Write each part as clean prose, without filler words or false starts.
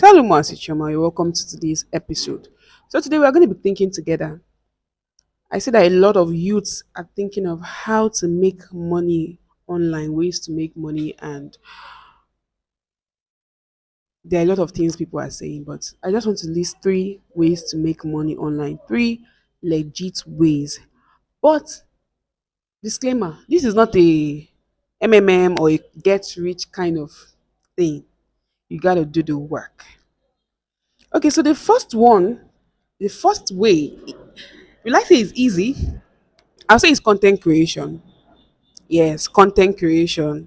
Saluma Sichoma, you're welcome to today's episode. So today we are going to be thinking together. I see that a lot of youths are thinking of how to make money online, ways to make money, and there are a lot of things people are saying, but I just want to list three ways to make money online, three legit ways. But disclaimer, this is not a MMM or a get rich kind of thing. You got to do the work. Okay, so the first way, will I say it's easy? I'll say it's content creation. Yes, content creation.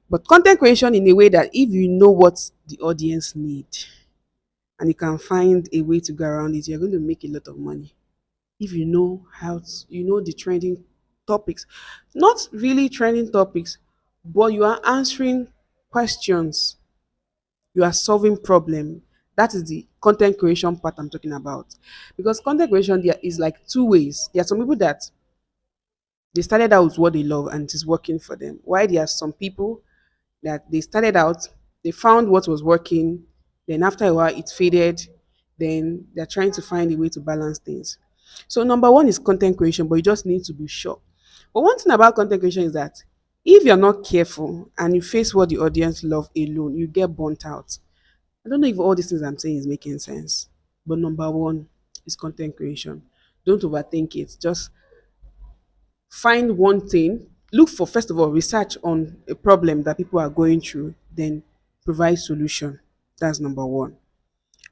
But content creation in a way that if you know what the audience need and you can find a way to go around it, you're going to make a lot of money. If you know you know the trending topics, not really trending topics, but you are answering questions, you are solving problem. That is the content creation part I'm talking about. Because content creation there is like two ways. There are some people that they started out with what they love and it is working for them. Why there are some people that they started out, they found what was working, then after a while it faded, then they're trying to find a way to balance things. So number one is content creation, but you just need to be sure. But one thing about content creation is that if you're not careful and you face what the audience love alone, you get burnt out. I don't know if all these things I'm saying is making sense. But number one is content creation. Don't overthink it. Just find one thing, look for, first of all, research on a problem that people are going through, then provide solution. That's number one.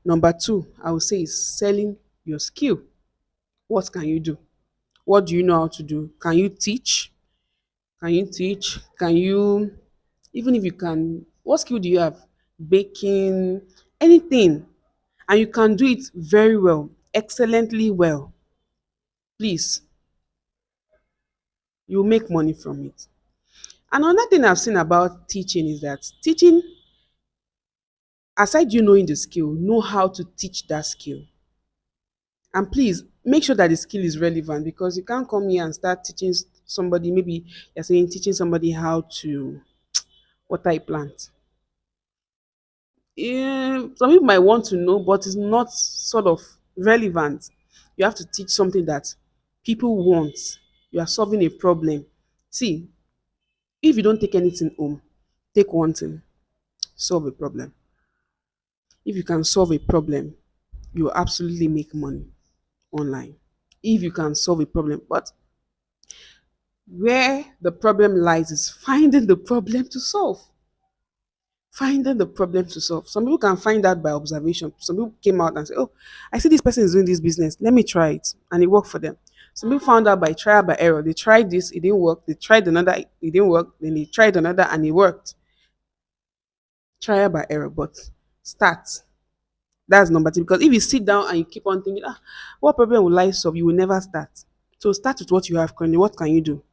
Number two, I would say, is selling your skill. What can you do? What do you know how to do? Can you teach? Can you, even if you can, what skill do you have? Baking, anything, and you can do it very well, excellently well. Please, you'll make money from it. Another thing I've seen about teaching is that teaching, aside you knowing the skill, know how to teach that skill. And please make sure that the skill is relevant, because you can't come here and start teaching somebody, maybe you're saying teaching somebody how to water a plant. Yeah, some people might want to know, but it's not sort of relevant. You have to teach something that people want. You are solving a problem. See, if you don't take anything home, take one thing, solve a problem. If you can solve a problem, you will absolutely make money online. If you can solve a problem. But where the problem lies is finding the problem to solve. Finding the problem to solve. Some people can find that by observation. Some people came out and said, "Oh, I see this person is doing this business. Let me try it." And it worked for them. Some people found out by trial by error. They tried this, it didn't work. They tried another, it didn't work. Then they tried another and it worked. Trial by error, but start. That's number two. Because if you sit down and you keep on thinking, what problem will I solve? You will never start. So start with what you have currently. What can you do?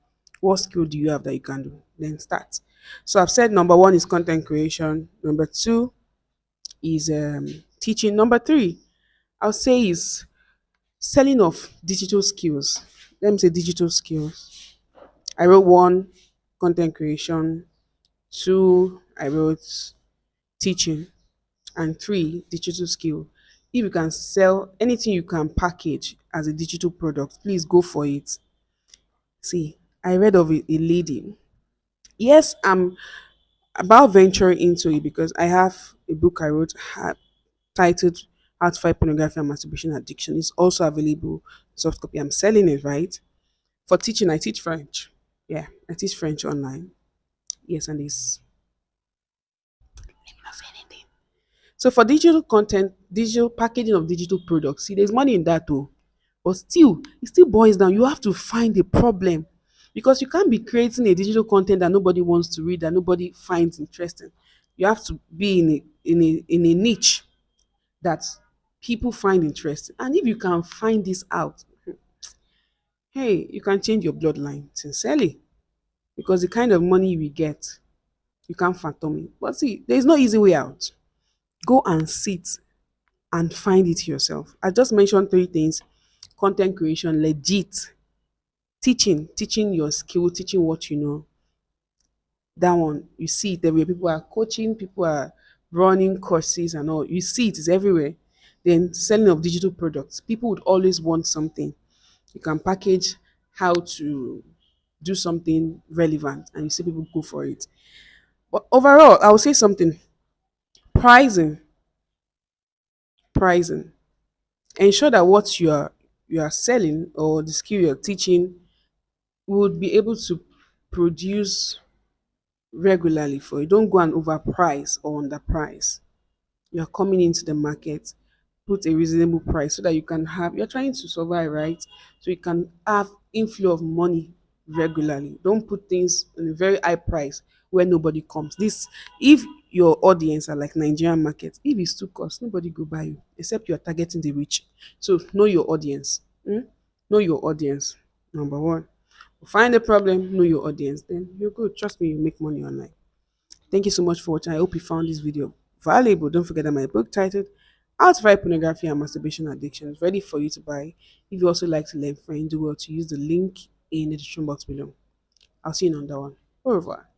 What skill do you have that you can do? Then start. So I've said number one is content creation. Number two is teaching. Number three, I'll say is selling of digital skills. Let me say digital skills. I wrote one, content creation. Two, I wrote teaching. And three, digital skill. If you can sell anything you can package as a digital product, please go for it. See, I read of a lady. Yes, I'm about venturing into it because I have a book I wrote titled How to Fight Pornography and Masturbation Addiction. It's also available soft copy. I'm selling it, right? For teaching, I teach French. Yeah, I teach French online. Yes, and it's not saying anything. So for digital content, digital packaging of digital products, see, there's money in that too. But still, it still boils down. You have to find a problem, because you can't be creating a digital content that nobody wants to read, that nobody finds interesting. You have to be in a niche that people find interesting. And if you can find this out, hey, you can change your bloodline sincerely, because the kind of money we get, you can't fathom it. But see, there's no easy way out. Go and sit and find it yourself. I just mentioned three things: content creation, legit, teaching your skill, teaching what you know. That one, you see it everywhere. People are coaching, people are running courses and all. You see it is everywhere. Then selling of digital products. People would always want something. You can package how to do something relevant and you see people go for it. But overall, I would say something. Pricing. Pricing. Ensure that what you are selling or the skill you're teaching would be able to produce regularly for you. Don't go and overprice or underprice. You're coming into the market, put a reasonable price so that you can have, you're trying to survive, right? So you can have inflow of money regularly. Don't put things in a very high price where nobody comes. This, if your audience are like Nigerian market, if it's too cost, nobody go buy you except you're targeting the rich. So know your audience. Know your audience. Number one. Find the problem, know your audience, then you're good. Trust me, you make money online. Thank you so much for watching. I hope you found this video valuable. Don't forget that my book titled How to Fight Pornography and Masturbation Addiction is ready for you to buy. If you also like to learn French, do well to use the link in the description box below. I'll see you in another one. Au revoir.